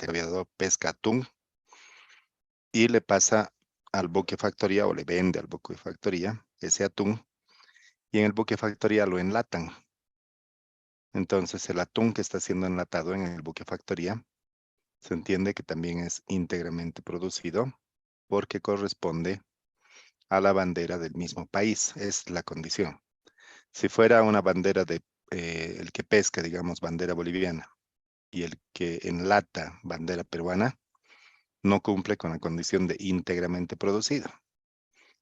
aviador pesca atún y le pasa al buque factoría o le vende al buque factoría ese atún y en el buque factoría lo enlatan. Entonces el atún que está siendo enlatado en el buque factoría se entiende que también es íntegramente producido porque corresponde a la bandera del mismo país. Es la condición. Si fuera una bandera de el que pesca, digamos, bandera boliviana y el que enlata bandera peruana, no cumple con la condición de íntegramente producido.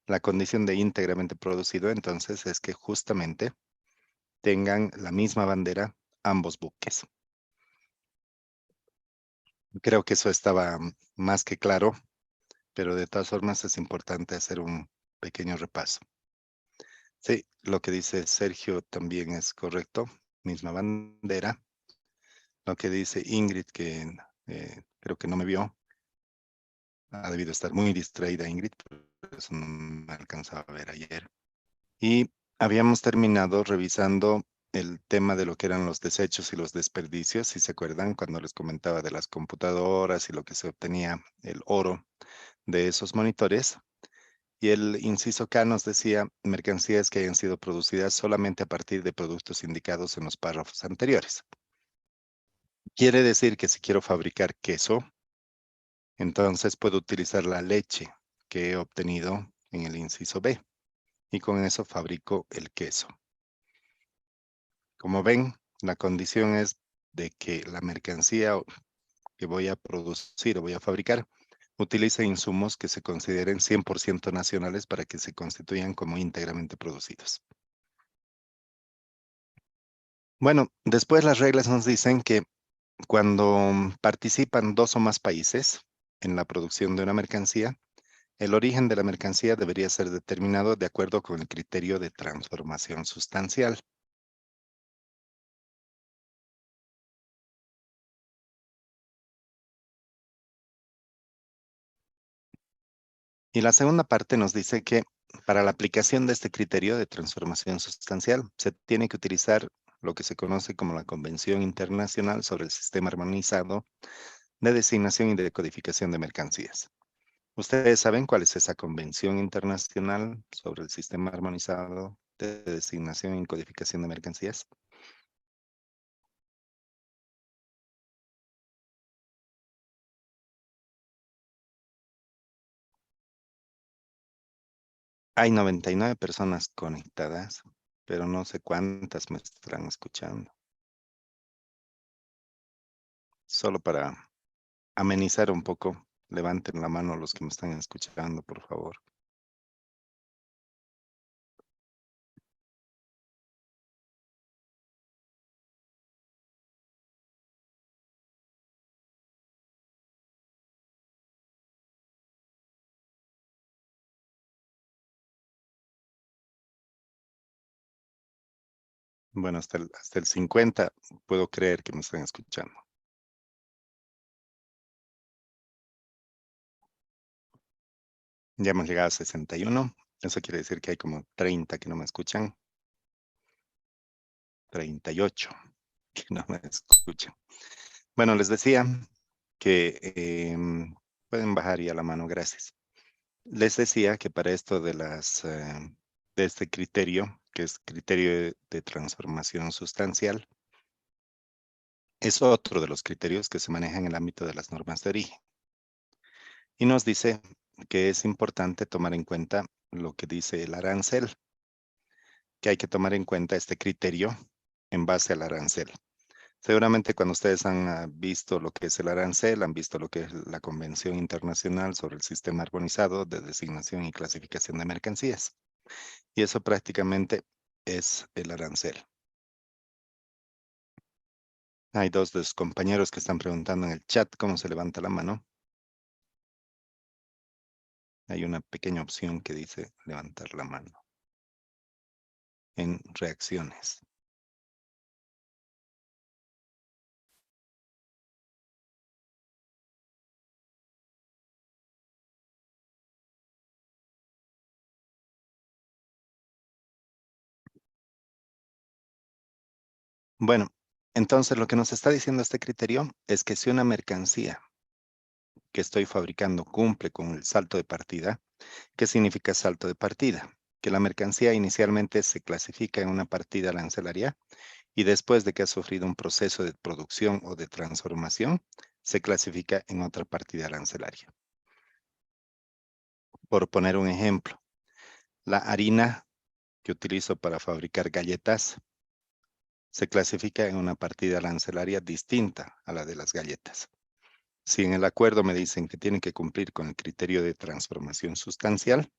La condición de íntegramente producido entonces es que justamente tengan la misma bandera ambos buques. Creo que eso estaba más que claro, pero de todas formas es importante hacer un pequeño repaso. Sí, lo que dice Sergio también es correcto, misma bandera. Lo que dice Ingrid, que creo que no me vio, ha debido estar muy distraída Ingrid, por eso no me alcanzaba a ver ayer. Y habíamos terminado revisando el tema de lo que eran los desechos y los desperdicios, si se acuerdan, cuando les comentaba de las computadoras y lo que se obtenía, el oro de esos monitores. Y el inciso K nos decía mercancías que hayan sido producidas solamente a partir de productos indicados en los párrafos anteriores. Quiere decir que si quiero fabricar queso, entonces puedo utilizar la leche que he obtenido en el inciso B y con eso fabrico el queso. Como ven, la condición es de que la mercancía que voy a producir o voy a fabricar utilice insumos que se consideren 100% nacionales para que se constituyan como íntegramente producidos. Bueno, después las reglas nos dicen que cuando participan 2 o más países en la producción de una mercancía, el origen de la mercancía debería ser determinado de acuerdo con el criterio de transformación sustancial. Y la segunda parte nos dice que para la aplicación de este criterio de transformación sustancial se tiene que utilizar lo que se conoce como la Convención Internacional sobre el Sistema Armonizado de Designación y de Codificación de Mercancías. ¿Ustedes saben cuál es esa Convención Internacional sobre el Sistema Armonizado de Designación y Codificación de Mercancías? Hay 99 personas conectadas, pero no sé cuántas me estarán escuchando. Solo para amenizar un poco, levanten la mano los que me están escuchando, por favor. Bueno, hasta el 50 puedo creer que me están escuchando. Ya hemos llegado a 61. Eso quiere decir que hay como 30 que no me escuchan. 38 que no me escuchan. Bueno, les decía que pueden bajar ya la mano, gracias. Les decía que para esto de este criterio, que es criterio de transformación sustancial, es otro de los criterios que se manejan en el ámbito de las normas de origen. Y nos dice que es importante tomar en cuenta lo que dice el arancel, que hay que tomar en cuenta este criterio en base al arancel. Seguramente cuando ustedes han visto lo que es el arancel, han visto lo que es la Convención Internacional sobre el Sistema Armonizado de Designación y Clasificación de Mercancías. Y eso prácticamente es el arancel. Hay 2 de los compañeros que están preguntando en el chat cómo se levanta la mano. Hay una pequeña opción que dice levantar la mano en reacciones. Bueno, entonces lo que nos está diciendo este criterio es que si una mercancía que estoy fabricando cumple con el salto de partida. ¿Qué significa salto de partida? Que la mercancía inicialmente se clasifica en una partida arancelaria y después de que ha sufrido un proceso de producción o de transformación, se clasifica en otra partida arancelaria. Por poner un ejemplo, la harina que utilizo para fabricar galletas se clasifica en una partida arancelaria distinta a la de las galletas. Si en el acuerdo me dicen que tienen que cumplir con el criterio de transformación sustancial,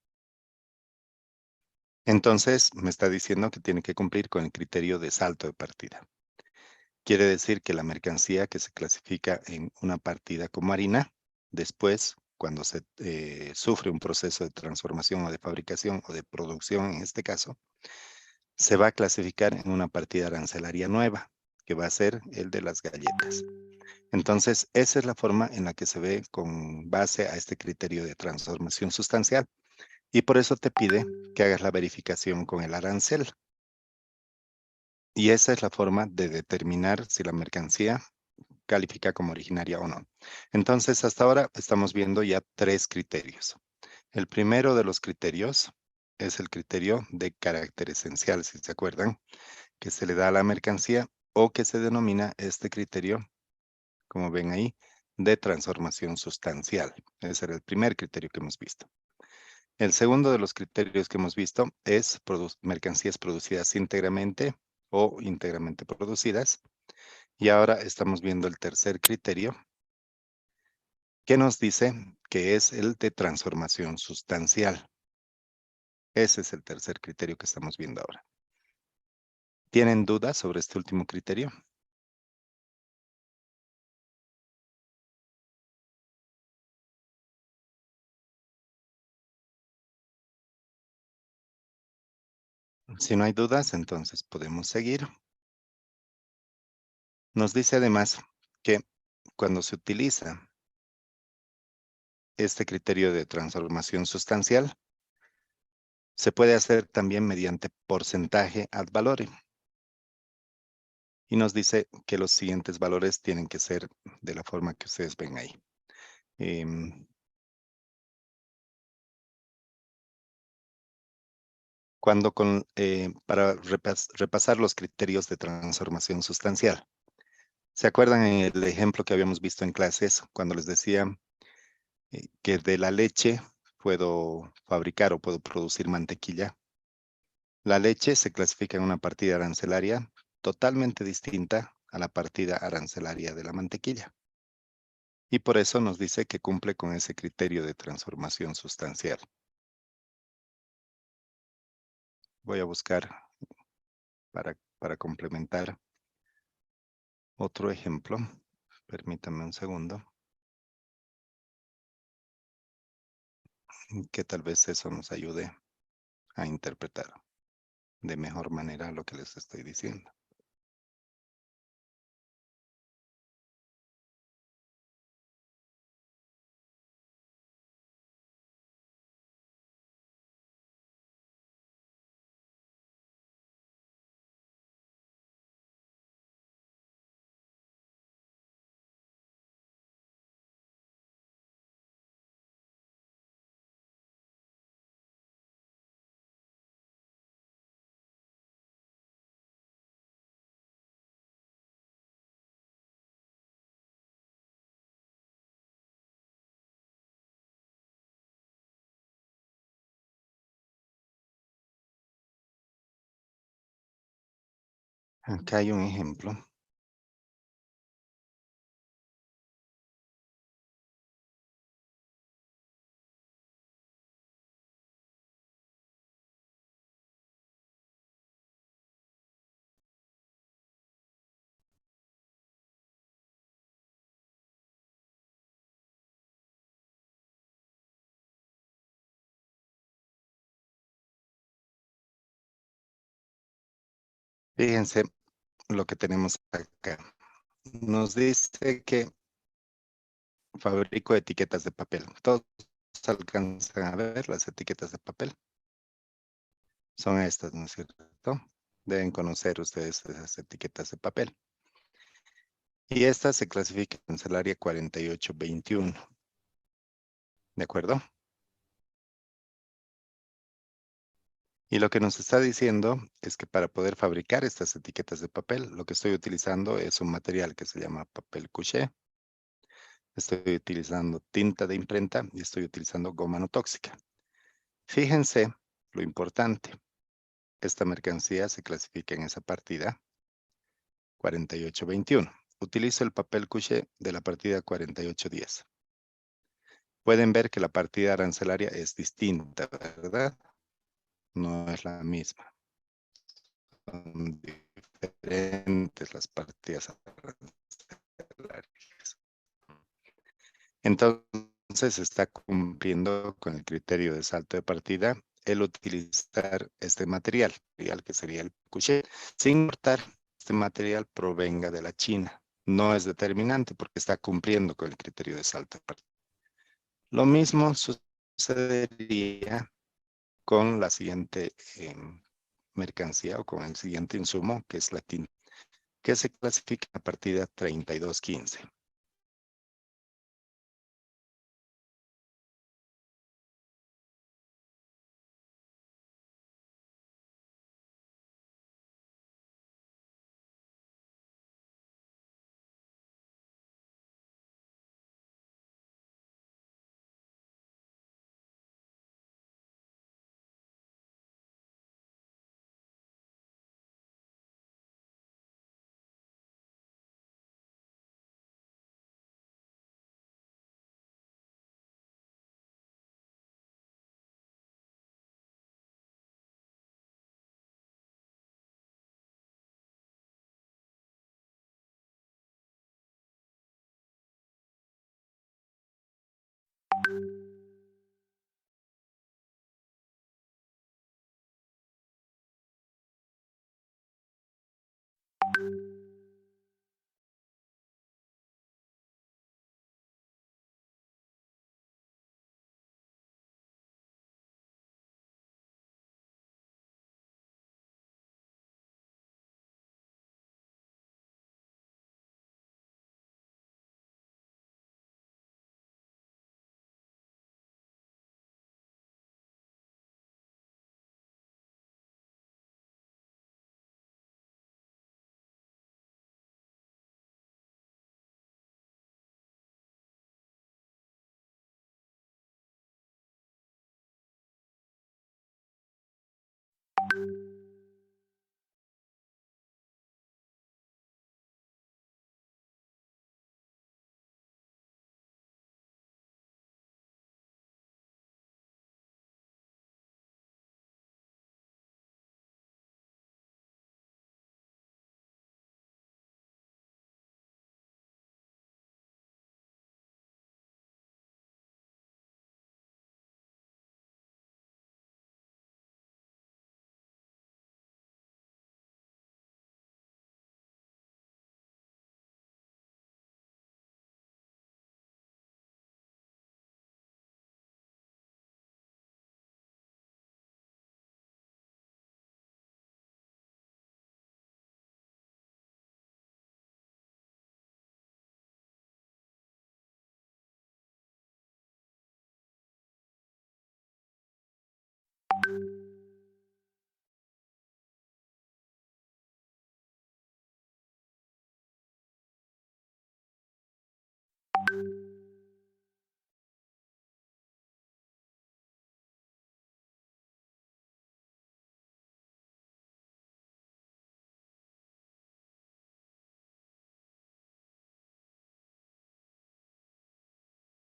entonces me está diciendo que tiene que cumplir con el criterio de salto de partida. Quiere decir que la mercancía que se clasifica en una partida como harina, después, cuando se sufre un proceso de transformación o de fabricación o de producción en este caso, se va a clasificar en una partida arancelaria nueva, que va a ser el de las galletas. Entonces, esa es la forma en la que se ve con base a este criterio de transformación sustancial. Y por eso te pide que hagas la verificación con el arancel. Y esa es la forma de determinar si la mercancía califica como originaria o no. Entonces, hasta ahora estamos viendo ya 3 criterios. El primero de los criterios es el criterio de carácter esencial, si se acuerdan, que se le da a la mercancía o que se denomina este criterio, como ven ahí, de transformación sustancial. Ese era el primer criterio que hemos visto. El segundo de los criterios que hemos visto es mercancías producidas íntegramente o íntegramente producidas. Y ahora estamos viendo el tercer criterio, que nos dice que es el de transformación sustancial. Ese es el tercer criterio que estamos viendo ahora. ¿Tienen dudas sobre este último criterio? Si no hay dudas, entonces podemos seguir. Nos dice además que cuando se utiliza este criterio de transformación sustancial, se puede hacer también mediante porcentaje ad valorem. Y nos dice que los siguientes valores tienen que ser de la forma que ustedes ven ahí. Para repasar los criterios de transformación sustancial. ¿Se acuerdan en el ejemplo que habíamos visto en clases cuando les decía que de la leche puedo fabricar o puedo producir mantequilla? La leche se clasifica en una partida arancelaria totalmente distinta a la partida arancelaria de la mantequilla. Y por eso nos dice que cumple con ese criterio de transformación sustancial. Voy a buscar para complementar otro ejemplo. Permítanme un segundo. Que tal vez eso nos ayude a interpretar de mejor manera lo que les estoy diciendo. Acá hay un ejemplo. Fíjense lo que tenemos acá. Nos dice que fabrico etiquetas de papel. Todos alcanzan a ver las etiquetas de papel. Son estas, ¿no es cierto? Deben conocer ustedes esas etiquetas de papel. Y esta se clasifica en el área 4821. ¿De acuerdo? Y lo que nos está diciendo es que para poder fabricar estas etiquetas de papel, lo que estoy utilizando es un material que se llama papel couché. Estoy utilizando tinta de imprenta y estoy utilizando goma no tóxica. Fíjense lo importante. Esta mercancía se clasifica en esa partida 4821. Utilizo el papel couché de la partida 4810. Pueden ver que la partida arancelaria es distinta, ¿verdad? No es la misma. Son diferentes las partidas arancelarias. Entonces está cumpliendo con el criterio de salto de partida el utilizar este material que sería el couché, sin importar este material provenga de la China. No es determinante porque está cumpliendo con el criterio de salto de partida. Lo mismo sucedería con la siguiente mercancía o con el siguiente insumo, que es la tinta, que se clasifica a partida 3215.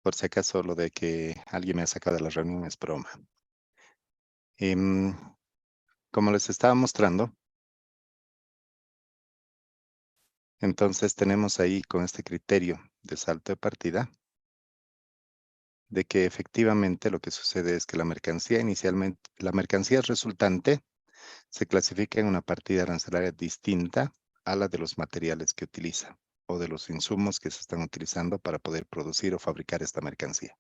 Por si acaso lo de que alguien me ha sacado de la reunión es broma. Em, como les estaba mostrando, entonces tenemos ahí con este criterio de salto de partida, de que efectivamente lo que sucede es que la mercancía resultante se clasifica en una partida arancelaria distinta a la de los materiales que utiliza o de los insumos que se están utilizando para poder producir o fabricar esta mercancía.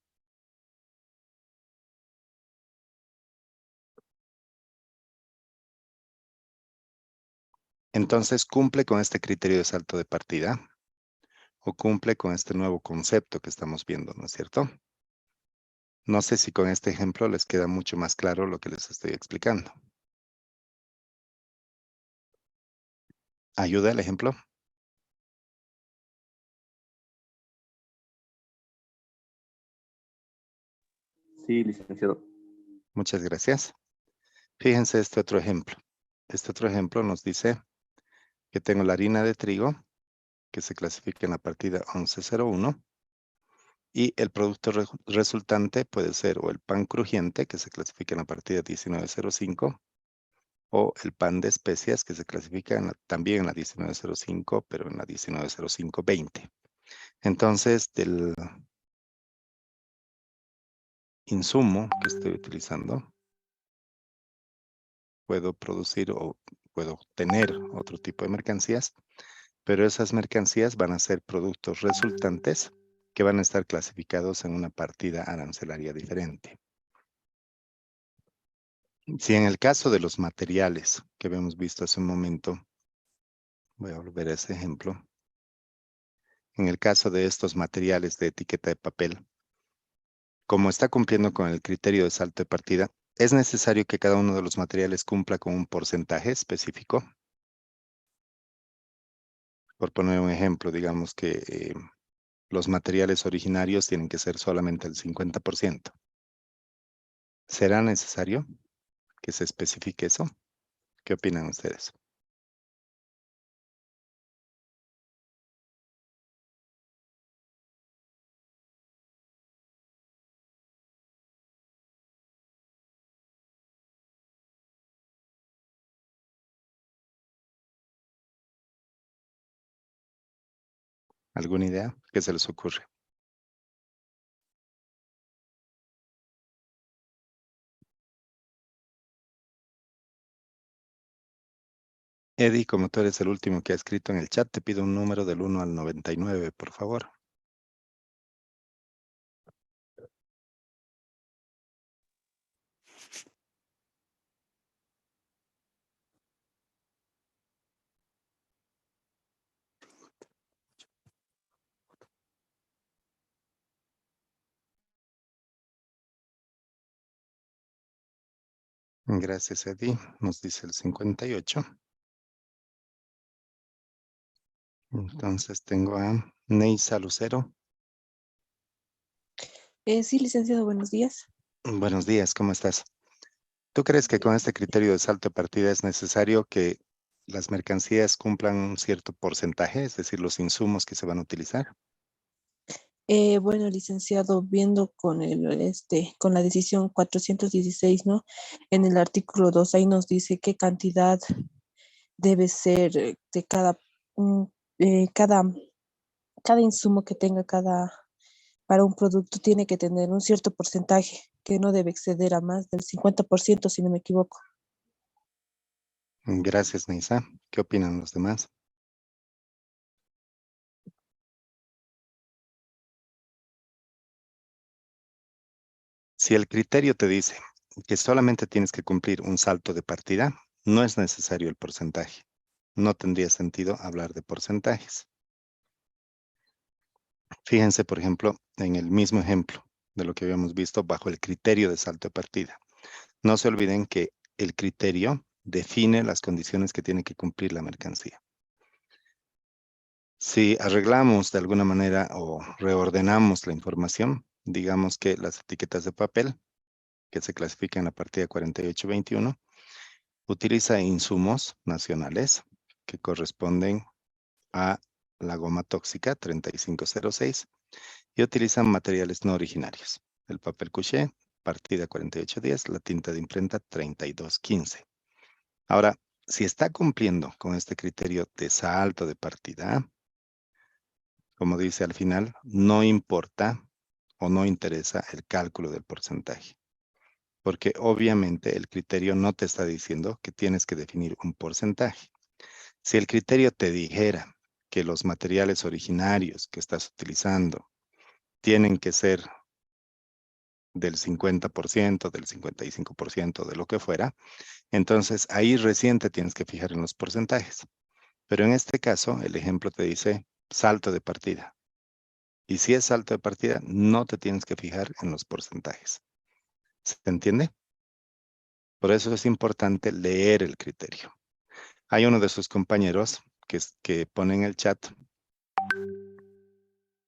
Entonces, ¿cumple con este criterio de salto de partida? ¿O cumple con este nuevo concepto que estamos viendo, no es cierto? No sé si con este ejemplo les queda mucho más claro lo que les estoy explicando. ¿Ayuda el ejemplo? Sí, licenciado. Muchas gracias. Fíjense este otro ejemplo. Este otro ejemplo nos dice que tengo la harina de trigo que se clasifica en la partida 1101 y el producto resultante puede ser o el pan crujiente que se clasifica en la partida 1905 o el pan de especias que se clasifica también en la 1905 pero en la 1905-20. Entonces del insumo que estoy utilizando puedo producir o puedo tener otro tipo de mercancías, pero esas mercancías van a ser productos resultantes que van a estar clasificados en una partida arancelaria diferente. Si en el caso de los materiales que habíamos visto hace un momento, voy a volver a ese ejemplo. En el caso de estos materiales de etiqueta de papel, como está cumpliendo con el criterio de salto de partida, ¿es necesario que cada uno de los materiales cumpla con un porcentaje específico? Por poner un ejemplo, digamos que los materiales originarios tienen que ser solamente el 50%. ¿Será necesario que se especifique eso? ¿Qué opinan ustedes? ¿Alguna idea? ¿Qué se les ocurre? Eddie, como tú eres el último que ha escrito en el chat, te pido un número del 1 al 99, por favor. Gracias, Eddie. Nos dice el 58. Entonces tengo a Neisa Lucero. Sí, licenciado, buenos días. Buenos días, ¿cómo estás? ¿Tú crees que con este criterio de salto de partida es necesario que las mercancías cumplan un cierto porcentaje, es decir, los insumos que se van a utilizar? Bueno, licenciado, viendo con la decisión 416, ¿no? En el artículo 2 ahí nos dice qué cantidad debe ser de mm, eh, cada, cada insumo que tenga para un producto tiene que tener un cierto porcentaje que no debe exceder a más del 50%, si no me equivoco. Gracias, Neisa. ¿Qué opinan los demás? Si el criterio te dice que solamente tienes que cumplir un salto de partida, no es necesario el porcentaje. No tendría sentido hablar de porcentajes. Fíjense, por ejemplo, en el mismo ejemplo de lo que habíamos visto bajo el criterio de salto de partida. No se olviden que el criterio define las condiciones que tiene que cumplir la mercancía. Si arreglamos de alguna manera o reordenamos la información, digamos que las etiquetas de papel, que se clasifican en la partida 4821, utiliza insumos nacionales que corresponden a la goma tóxica 3506 y utilizan materiales no originarios. El papel couché, partida 4810, la tinta de imprenta 3215. Ahora, si está cumpliendo con este criterio de salto de partida, como dice al final, no importa o no interesa el cálculo del porcentaje, porque obviamente el criterio no te está diciendo que tienes que definir un porcentaje. Si el criterio te dijera que los materiales originarios que estás utilizando tienen que ser del 50%, del 55%, de lo que fuera, entonces ahí recién te tienes que fijar en los porcentajes. Pero en este caso, el ejemplo te dice salto de partida. Y si es salto de partida, no te tienes que fijar en los porcentajes. ¿Se entiende? Por eso es importante leer el criterio. Hay uno de sus compañeros que pone en el chat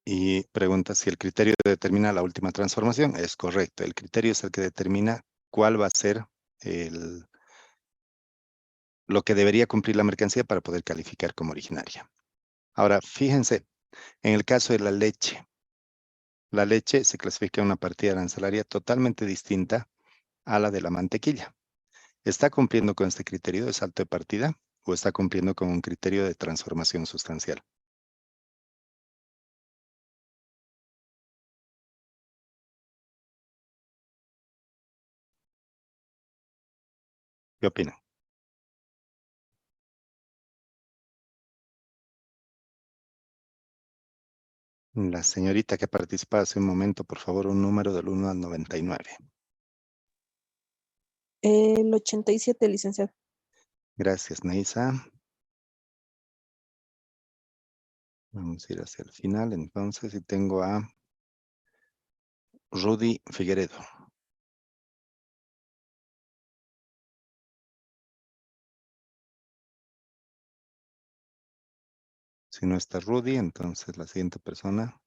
y pregunta si el criterio determina la última transformación. Es correcto. El criterio es el que determina cuál va a ser lo que debería cumplir la mercancía para poder calificar como originaria. Ahora, fíjense, en el caso de la leche se clasifica en una partida arancelaria totalmente distinta a la de la mantequilla. ¿Está cumpliendo con este criterio de salto de partida o está cumpliendo con un criterio de transformación sustancial? ¿Qué opinan? La señorita que participó hace un momento, por favor, un número del 1 al 99. El 87, licenciado. Gracias, Neisa. Vamos a ir hacia el final, entonces, y tengo a Rudy Figueredo. Si no está Rudy, entonces la siguiente persona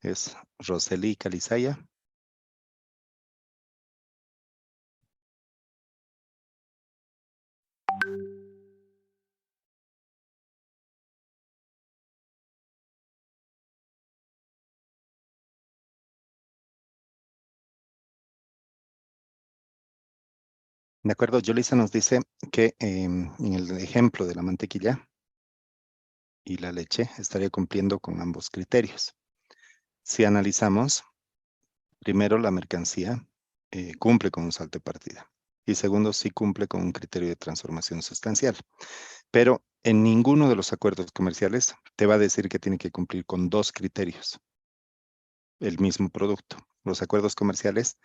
es Rosely Calizaya. De acuerdo, Yolisa nos dice que en el ejemplo de la mantequilla y la leche estaría cumpliendo con ambos criterios. Si analizamos, primero la mercancía cumple con un salto de partida y segundo, sí cumple con un criterio de transformación sustancial. Pero en ninguno de los acuerdos comerciales te va a decir que tiene que cumplir con dos criterios, el mismo producto. Los acuerdos comerciales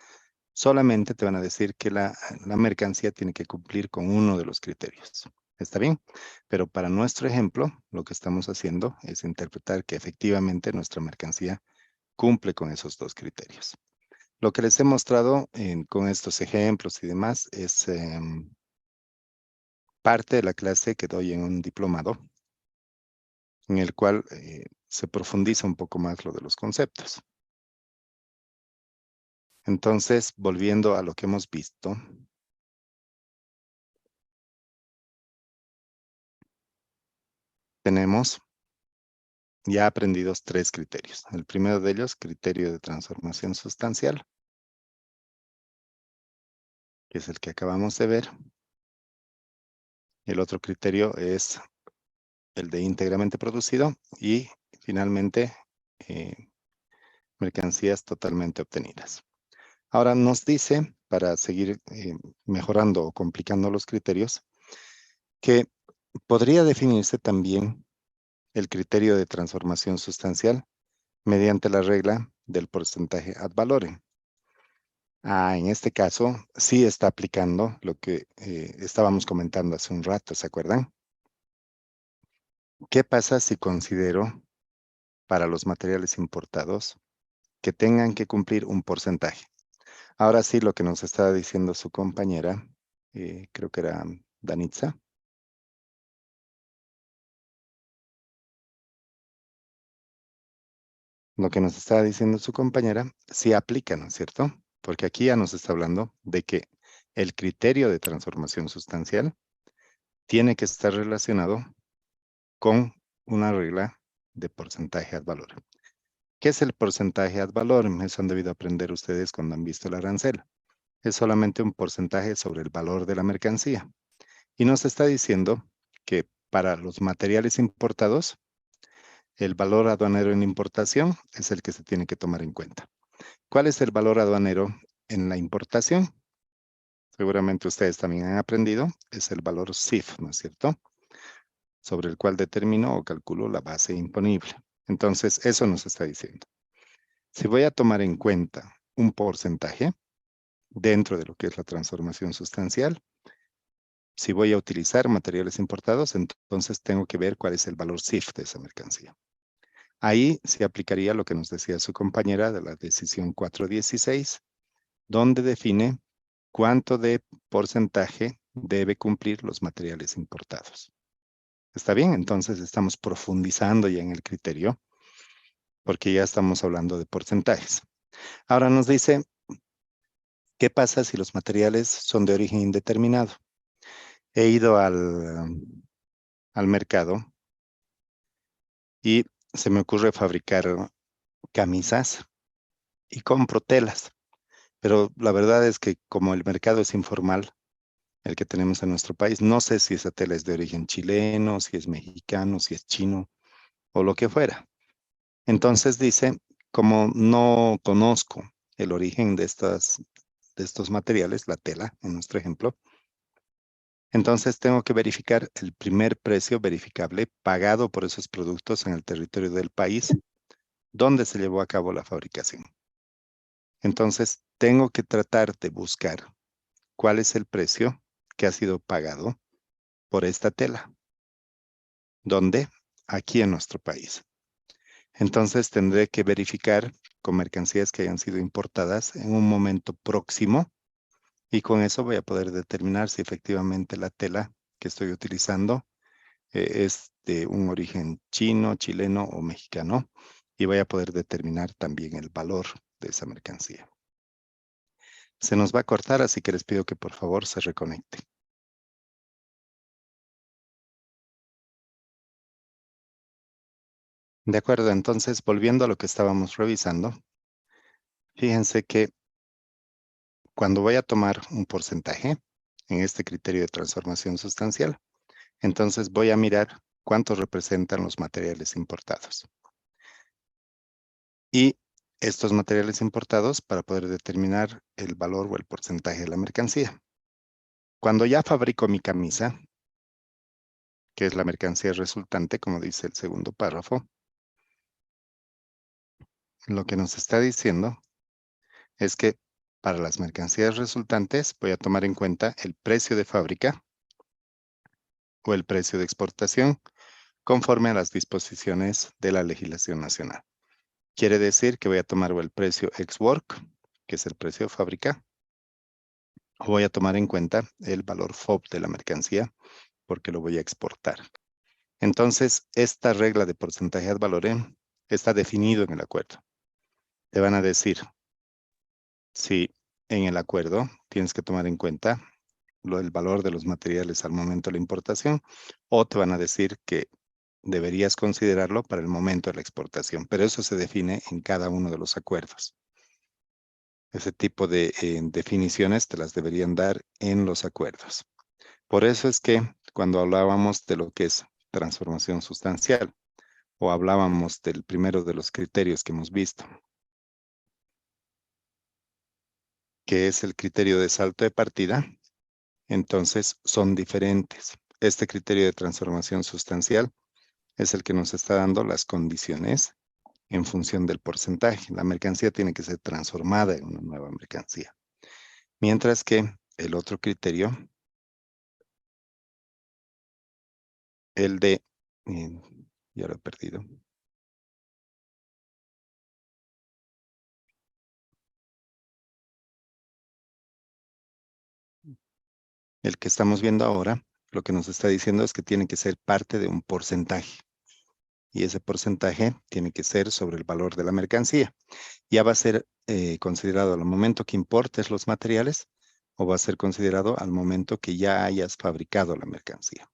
solamente te van a decir que la mercancía tiene que cumplir con uno de los criterios. ¿Está bien? Pero para nuestro ejemplo, lo que estamos haciendo es interpretar que efectivamente nuestra mercancía cumple con esos dos criterios. Lo que les he mostrado con estos ejemplos y demás es parte de la clase que doy en un diplomado, en el cual se profundiza un poco más lo de los conceptos. Entonces, volviendo a lo que hemos visto, tenemos ya aprendidos tres criterios. El primero de ellos, criterio de transformación sustancial, que es el que acabamos de ver. El otro criterio es el de íntegramente producido y finalmente mercancías totalmente obtenidas. Ahora nos dice, para seguir mejorando o complicando los criterios, que podría definirse también el criterio de transformación sustancial mediante la regla del porcentaje ad valorem. En este caso, sí está aplicando lo que estábamos comentando hace un rato, ¿se acuerdan? ¿Qué pasa si considero para los materiales importados que tengan que cumplir un porcentaje? Ahora sí, lo que nos estaba diciendo su compañera, creo que era Danitza. Lo que nos estaba diciendo su compañera, sí aplica, ¿no es cierto? Porque aquí ya nos está hablando de que el criterio de transformación sustancial tiene que estar relacionado con una regla de porcentaje ad valorem. ¿Qué es el porcentaje ad valorem? Eso han debido aprender ustedes cuando han visto el arancel. Es solamente un porcentaje sobre el valor de la mercancía. Y nos está diciendo que para los materiales importados, el valor aduanero en importación es el que se tiene que tomar en cuenta. ¿Cuál es el valor aduanero en la importación? Seguramente ustedes también han aprendido, es el valor CIF, ¿no es cierto? Sobre el cual determino o calculo la base imponible. Entonces, eso nos está diciendo. Si voy a tomar en cuenta un porcentaje dentro de lo que es la transformación sustancial, si voy a utilizar materiales importados, entonces tengo que ver cuál es el valor CIF de esa mercancía. Ahí se aplicaría lo que nos decía su compañera de la decisión 416, donde define cuánto de porcentaje debe cumplir los materiales importados. ¿Está bien? Entonces estamos profundizando ya en el criterio, porque ya estamos hablando de porcentajes. Ahora nos dice, ¿qué pasa si los materiales son de origen indeterminado? He ido al mercado y se me ocurre fabricar camisas y compro telas. Pero la verdad es que como el mercado es informal, el que tenemos en nuestro país, no sé si esa tela es de origen chileno, si es mexicano, si es chino o lo que fuera. Entonces dice, como no conozco el origen de estos materiales, la tela, en nuestro ejemplo, entonces tengo que verificar el primer precio verificable pagado por esos productos en el territorio del país donde se llevó a cabo la fabricación. Entonces tengo que tratar de buscar cuál es el precio que ha sido pagado por esta tela. ¿Dónde? Aquí en nuestro país. Entonces tendré que verificar con mercancías que hayan sido importadas en un momento próximo y con eso voy a poder determinar si efectivamente la tela que estoy utilizando es de un origen chino, chileno o mexicano y voy a poder determinar también el valor de esa mercancía. Se nos va a cortar, así que les pido que por favor se reconecten. De acuerdo, entonces volviendo a lo que estábamos revisando, fíjense que cuando voy a tomar un porcentaje en este criterio de transformación sustancial, entonces voy a mirar cuánto representan los materiales importados. Y estos materiales importados para poder determinar el valor o el porcentaje de la mercancía. Cuando ya fabrico mi camisa, que es la mercancía resultante, como dice el segundo párrafo, lo que nos está diciendo es que para las mercancías resultantes voy a tomar en cuenta el precio de fábrica o el precio de exportación conforme a las disposiciones de la legislación nacional. Quiere decir que voy a tomar o el precio ex-work, que es el precio de fábrica, o voy a tomar en cuenta el valor FOB de la mercancía porque lo voy a exportar. Entonces, esta regla de porcentaje ad valorem está definido en el acuerdo. Te van a decir, si en el acuerdo tienes que tomar en cuenta el valor de los materiales al momento de la importación, o te van a decir que deberías considerarlo para el momento de la exportación, pero eso se define en cada uno de los acuerdos. Ese tipo de definiciones te las deberían dar en los acuerdos. Por eso es que cuando hablábamos de lo que es transformación sustancial, o hablábamos del primero de los criterios que hemos visto, que es el criterio de salto de partida, entonces son diferentes. Este criterio de transformación sustancial es el que nos está dando las condiciones en función del porcentaje. La mercancía tiene que ser transformada en una nueva mercancía. Mientras que el otro criterio, el de, ya lo he perdido. El que estamos viendo ahora, lo que nos está diciendo es que tiene que ser parte de un porcentaje. Y ese porcentaje tiene que ser sobre el valor de la mercancía. ¿Ya va a ser considerado al momento que importes los materiales o va a ser considerado al momento que ya hayas fabricado la mercancía?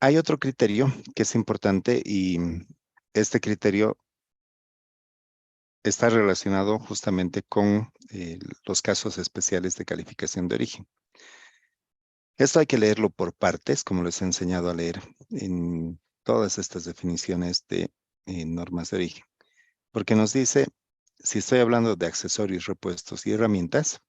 Hay otro criterio que es importante y este criterio está relacionado justamente con los casos especiales de calificación de origen. Esto hay que leerlo por partes, como les he enseñado a leer en todas estas definiciones de normas de origen. Porque nos dice, si estoy hablando de accesorios, repuestos y herramientas,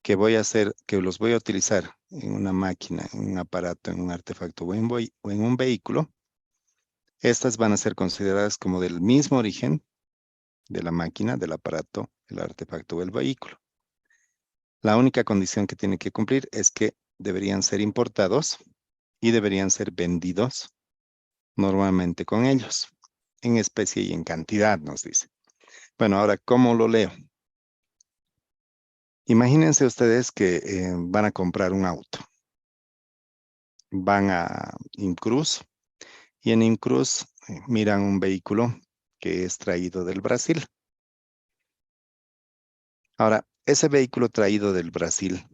que voy a hacer, que los voy a utilizar en una máquina, en un aparato, en un artefacto o en un vehículo, estas van a ser consideradas como del mismo origen de la máquina, del aparato, el artefacto o el vehículo. La única condición que tiene que cumplir es que deberían ser importados y deberían ser vendidos normalmente con ellos, en especie y en cantidad, nos dice. Bueno, ahora, ¿cómo lo leo? Imagínense ustedes que van a comprar un auto. Van a Incruz y en Incruz miran un vehículo que es traído del Brasil. Ahora, ese vehículo traído del Brasil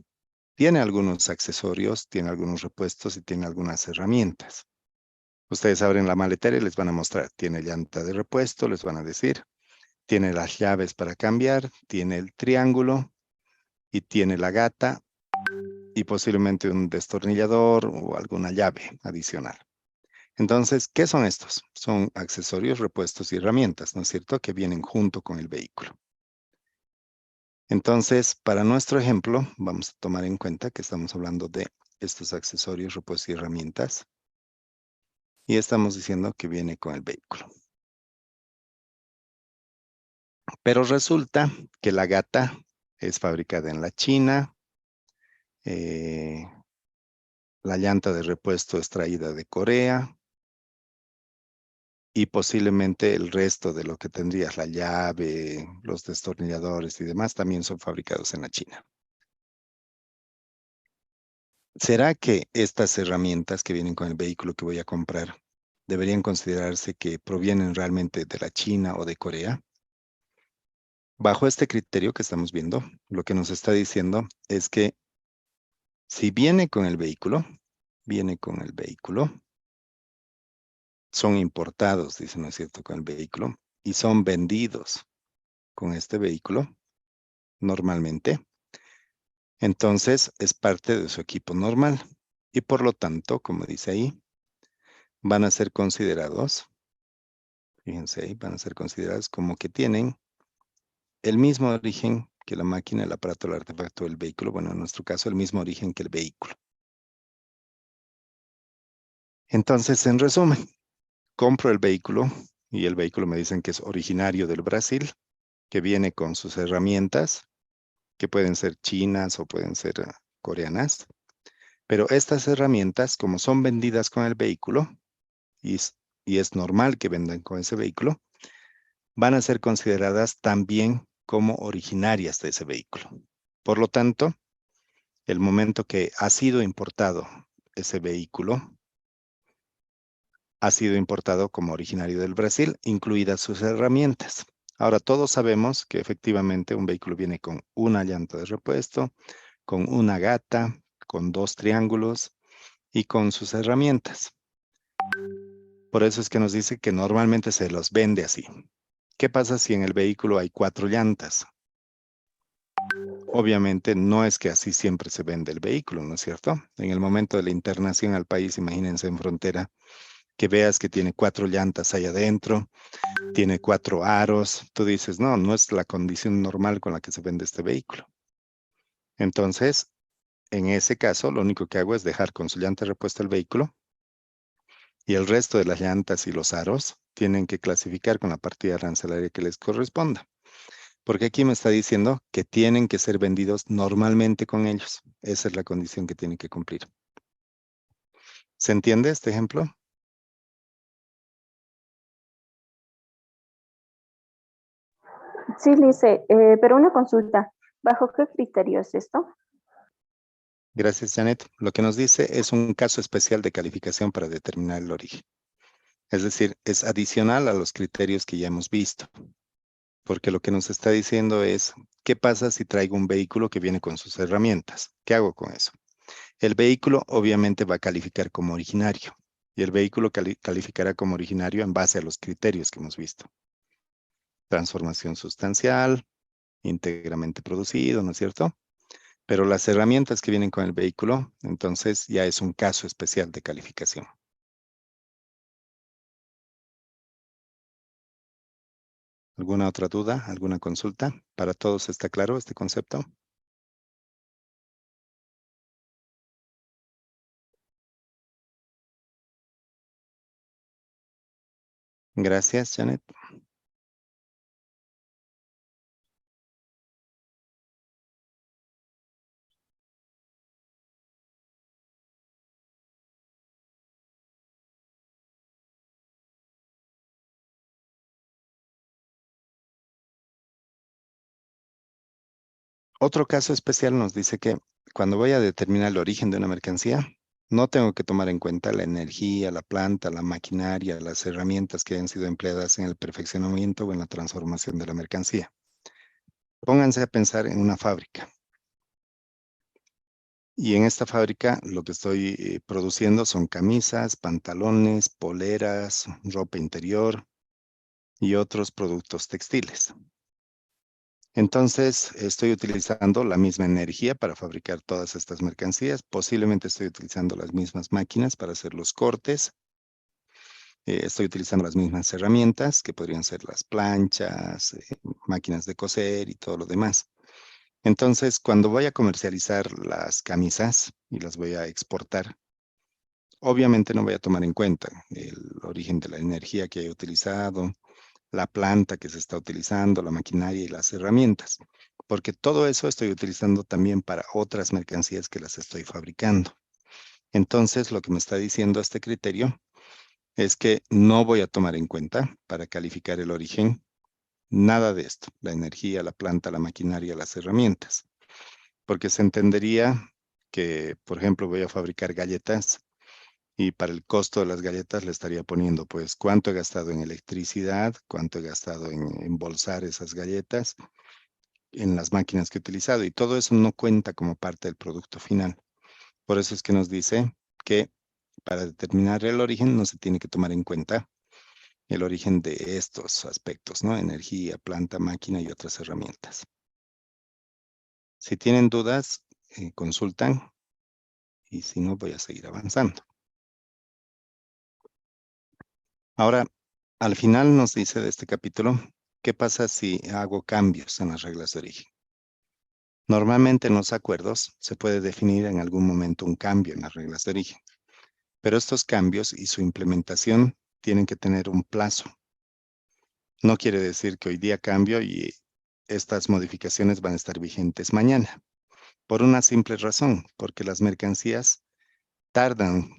tiene algunos accesorios, tiene algunos repuestos y tiene algunas herramientas. Ustedes abren la maletera y les van a mostrar. Tiene llanta de repuesto, les van a decir. Tiene las llaves para cambiar, tiene el triángulo y tiene la gata y posiblemente un destornillador o alguna llave adicional. Entonces, ¿qué son estos? Son accesorios, repuestos y herramientas, ¿no es cierto? Que vienen junto con el vehículo. Entonces, para nuestro ejemplo, vamos a tomar en cuenta que estamos hablando de estos accesorios, repuestos y herramientas. Y estamos diciendo que viene con el vehículo. Pero resulta que la gata es fabricada en la China. La llanta de repuesto es traída de Corea. Y posiblemente el resto de lo que tendrías, la llave, los destornilladores y demás, también son fabricados en la China. ¿Será que estas herramientas que vienen con el vehículo que voy a comprar deberían considerarse que provienen realmente de la China o de Corea? Bajo este criterio que estamos viendo, lo que nos está diciendo es que si viene con el vehículo, son importados, dice, ¿no es cierto?, con el vehículo, y son vendidos con este vehículo normalmente. Entonces, es parte de su equipo normal y por lo tanto, como dice ahí, van a ser considerados, fíjense ahí, van a ser considerados como que tienen el mismo origen que la máquina, el aparato, el artefacto del vehículo. Bueno, en nuestro caso, el mismo origen que el vehículo. Entonces, en resumen, compro el vehículo y el vehículo me dicen que es originario del Brasil, que viene con sus herramientas, que pueden ser chinas o pueden ser coreanas. Pero estas herramientas, como son vendidas con el vehículo, y es normal que vendan con ese vehículo, van a ser consideradas también como originarias de ese vehículo. Por lo tanto, el momento que ha sido importado ese vehículo, ha sido importado como originario del Brasil, incluidas sus herramientas. Ahora, todos sabemos que efectivamente un vehículo viene con una llanta de repuesto, con una gata, con 2 triángulos y con sus herramientas. Por eso es que nos dice que normalmente se los vende así. ¿Qué pasa si en el vehículo hay 4 llantas? Obviamente no es que así siempre se vende el vehículo, ¿no es cierto? En el momento de la internación al país, imagínense en frontera, que veas que tiene 4 llantas ahí adentro, tiene 4 aros, tú dices, no, no es la condición normal con la que se vende este vehículo. Entonces, en ese caso, lo único que hago es dejar con su llanta repuesta el vehículo y el resto de las llantas y los aros tienen que clasificar con la partida arancelaria que les corresponda. Porque aquí me está diciendo que tienen que ser vendidos normalmente con ellos. Esa es la condición que tienen que cumplir. ¿Se entiende este ejemplo? Sí, Lice, pero una consulta. ¿Bajo qué criterio es esto? Gracias, Janet. Lo que nos dice es un caso especial de calificación para determinar el origen. Es decir, es adicional a los criterios que ya hemos visto. Porque lo que nos está diciendo es, ¿qué pasa si traigo un vehículo que viene con sus herramientas? ¿Qué hago con eso? El vehículo obviamente va a calificar como originario. Y el vehículo calificará como originario en base a los criterios que hemos visto. Transformación sustancial, íntegramente producido, ¿no es cierto? Pero las herramientas que vienen con el vehículo, entonces ya es un caso especial de calificación. ¿Alguna otra duda? ¿Alguna consulta? ¿Para todos está claro este concepto? Gracias, Janet. Otro caso especial nos dice que cuando voy a determinar el origen de una mercancía, no tengo que tomar en cuenta la energía, la planta, la maquinaria, las herramientas que hayan sido empleadas en el perfeccionamiento o en la transformación de la mercancía. Pónganse a pensar en una fábrica. Y en esta fábrica lo que estoy produciendo son camisas, pantalones, poleras, ropa interior y otros productos textiles. Entonces, estoy utilizando la misma energía para fabricar todas estas mercancías. Posiblemente estoy utilizando las mismas máquinas para hacer los cortes. Estoy utilizando las mismas herramientas, que podrían ser las planchas, máquinas de coser y todo lo demás. Entonces, cuando voy a comercializar las camisas y las voy a exportar, obviamente no voy a tomar en cuenta el origen de la energía que he utilizado, la planta que se está utilizando, la maquinaria y las herramientas, porque todo eso estoy utilizando también para otras mercancías que las estoy fabricando. Entonces, lo que me está diciendo este criterio es que no voy a tomar en cuenta para calificar el origen nada de esto, la energía, la planta, la maquinaria, las herramientas, porque se entendería que, por ejemplo, voy a fabricar galletas y para el costo de las galletas le estaría poniendo, pues, cuánto he gastado en electricidad, cuánto he gastado en embolsar esas galletas, en las máquinas que he utilizado, y todo eso no cuenta como parte del producto final. Por eso es que nos dice que para determinar el origen no se tiene que tomar en cuenta el origen de estos aspectos, ¿no? Energía, planta, máquina y otras herramientas. Si tienen dudas, consultan, y si no, voy a seguir avanzando. Ahora, al final nos dice de este capítulo, ¿qué pasa si hago cambios en las reglas de origen? Normalmente en los acuerdos se puede definir en algún momento un cambio en las reglas de origen, pero estos cambios y su implementación tienen que tener un plazo. No quiere decir que hoy día cambio y estas modificaciones van a estar vigentes mañana, por una simple razón, porque las mercancías tardan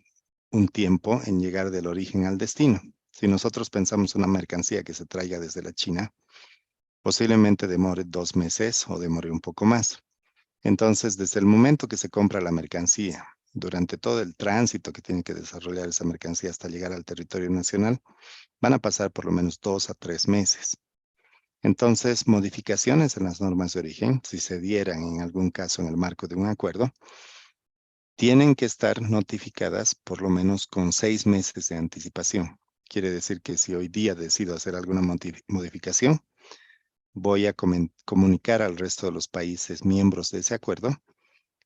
un tiempo en llegar del origen al destino. Si nosotros pensamos una mercancía que se traiga desde la China, posiblemente demore 2 meses o demore un poco más. Entonces, desde el momento que se compra la mercancía, durante todo el tránsito que tiene que desarrollar esa mercancía hasta llegar al territorio nacional, van a pasar por lo menos 2 a 3 meses. Entonces, modificaciones en las normas de origen, si se dieran en algún caso en el marco de un acuerdo, tienen que estar notificadas por lo menos con 6 meses de anticipación. Quiere decir que si hoy día decido hacer alguna modificación, voy a comunicar al resto de los países miembros de ese acuerdo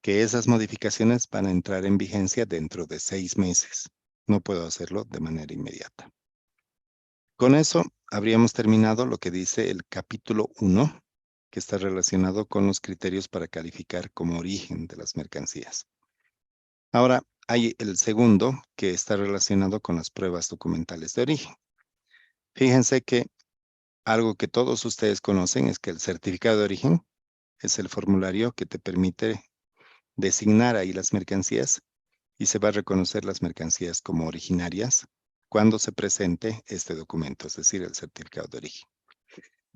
que esas modificaciones van a entrar en vigencia dentro de 6 meses. No puedo hacerlo de manera inmediata. Con eso habríamos terminado lo que dice el capítulo 1, que está relacionado con los criterios para calificar como origen de las mercancías. Ahora, hay el segundo que está relacionado con las pruebas documentales de origen. Fíjense que algo que todos ustedes conocen es que el certificado de origen es el formulario que te permite designar ahí las mercancías y se va a reconocer las mercancías como originarias cuando se presente este documento, es decir, el certificado de origen.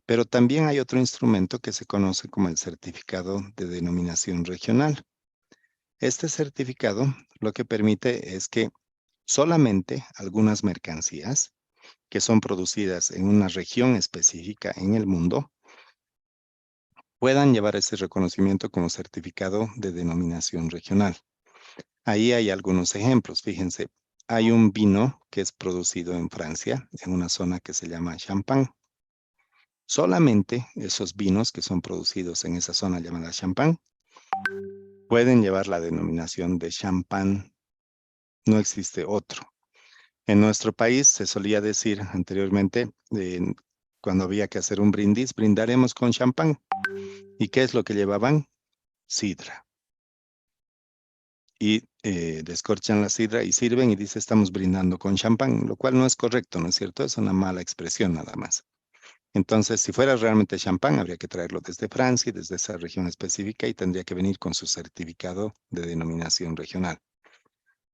Pero también hay otro instrumento que se conoce como el certificado de denominación regional. Este certificado lo que permite es que solamente algunas mercancías que son producidas en una región específica en el mundo puedan llevar ese reconocimiento como certificado de denominación regional. Ahí hay algunos ejemplos, fíjense. Hay un vino que es producido en Francia, en una zona que se llama Champagne. Solamente esos vinos que son producidos en esa zona llamada Champagne pueden llevar la denominación de champán. No existe otro. En nuestro país se solía decir anteriormente, cuando había que hacer un brindis, brindaremos con champán. ¿Y qué es lo que llevaban? Sidra. Y descorchan la sidra y sirven y dice estamos brindando con champán, lo cual no es correcto, ¿no es cierto? Es una mala expresión nada más. Entonces, si fuera realmente champán, habría que traerlo desde Francia y desde esa región específica y tendría que venir con su certificado de denominación regional.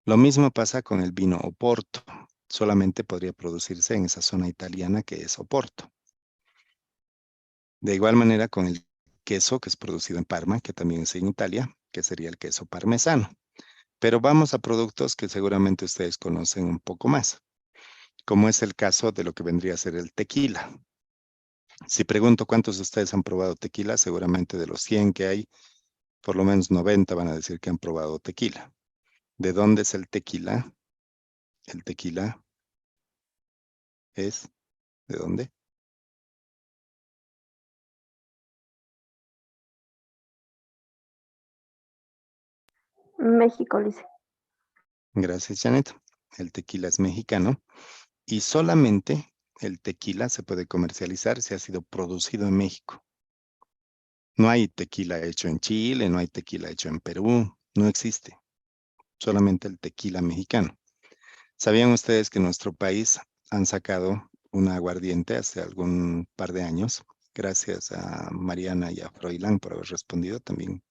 Lo mismo pasa con el vino Oporto. Solamente podría producirse en esa zona italiana que es Oporto. De igual manera con el queso que es producido en Parma, que también es en Italia, que sería el queso parmesano. Pero vamos a productos que seguramente ustedes conocen un poco más, como es el caso de lo que vendría a ser el tequila. Si pregunto cuántos de ustedes han probado tequila, seguramente de los 100 que hay, por lo menos 90 van a decir que han probado tequila. ¿De dónde es el tequila? El tequila es, ¿de dónde? México, Lice. Gracias, Janet. El tequila es mexicano y solamente el tequila se puede comercializar si ha sido producido en México. No hay tequila hecho en Chile, no hay tequila hecho en Perú, no existe. Solamente el tequila mexicano. ¿Sabían ustedes que en nuestro país han sacado un aguardiente hace algún par de años? Gracias a Mariana y a Froilán por haber respondido, también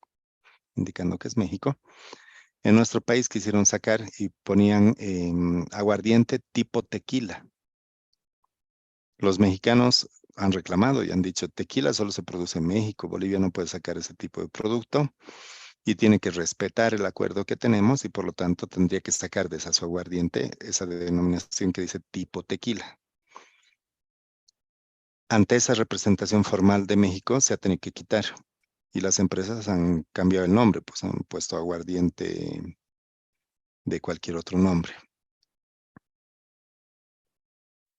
indicando que es México. En nuestro país quisieron sacar y ponían aguardiente tipo tequila. Los mexicanos han reclamado y han dicho, tequila solo se produce en México, Bolivia no puede sacar ese tipo de producto y tiene que respetar el acuerdo que tenemos y por lo tanto tendría que sacar de esa su aguardiente esa denominación que dice tipo tequila. Ante esa representación formal de México se ha tenido que quitar y las empresas han cambiado el nombre, pues han puesto aguardiente de cualquier otro nombre.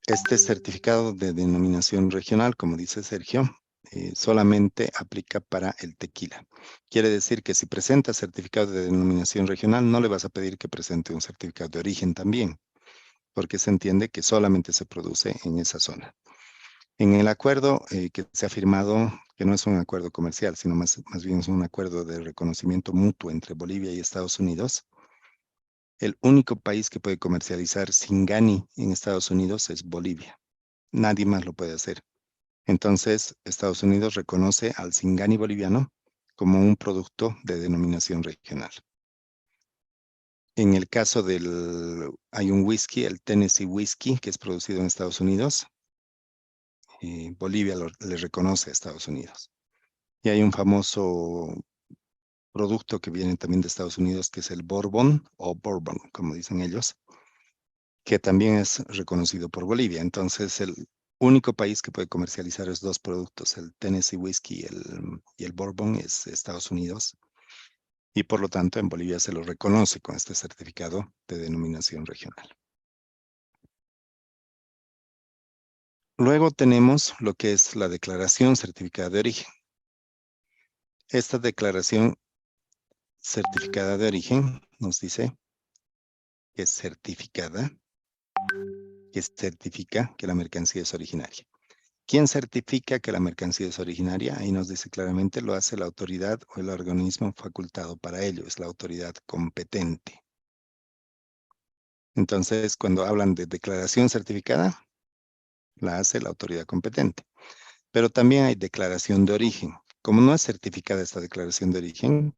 Este certificado de denominación regional, como dice Sergio, solamente aplica para el tequila. Quiere decir que si presenta certificado de denominación regional, no le vas a pedir que presente un certificado de origen también, porque se entiende que solamente se produce en esa zona. En el acuerdo que se ha firmado, que no es un acuerdo comercial, sino más bien es un acuerdo de reconocimiento mutuo entre Bolivia y Estados Unidos, el único país que puede comercializar Singani en Estados Unidos es Bolivia. Nadie más lo puede hacer. Entonces, Estados Unidos reconoce al Singani boliviano como un producto de denominación regional. En el caso hay un whisky, el Tennessee Whiskey, que es producido en Estados Unidos. Bolivia le reconoce a Estados Unidos. Y hay un famoso producto que viene también de Estados Unidos, que es el Bourbon, o Bourbon, como dicen ellos, que también es reconocido por Bolivia. Entonces, el único país que puede comercializar esos dos productos, el Tennessee Whiskey y el Bourbon, es Estados Unidos. Y por lo tanto, en Bolivia se lo reconoce con este certificado de denominación regional. Luego tenemos lo que es la declaración certificada de origen. Esta declaración certificada de origen nos dice que es certificada, que certifica que la mercancía es originaria. ¿Quién certifica que la mercancía es originaria? Ahí nos dice claramente, lo hace la autoridad o el organismo facultado para ello, es la autoridad competente. Entonces, cuando hablan de declaración certificada, la hace la autoridad competente. Pero también hay declaración de origen. Como no es certificada esta declaración de origen,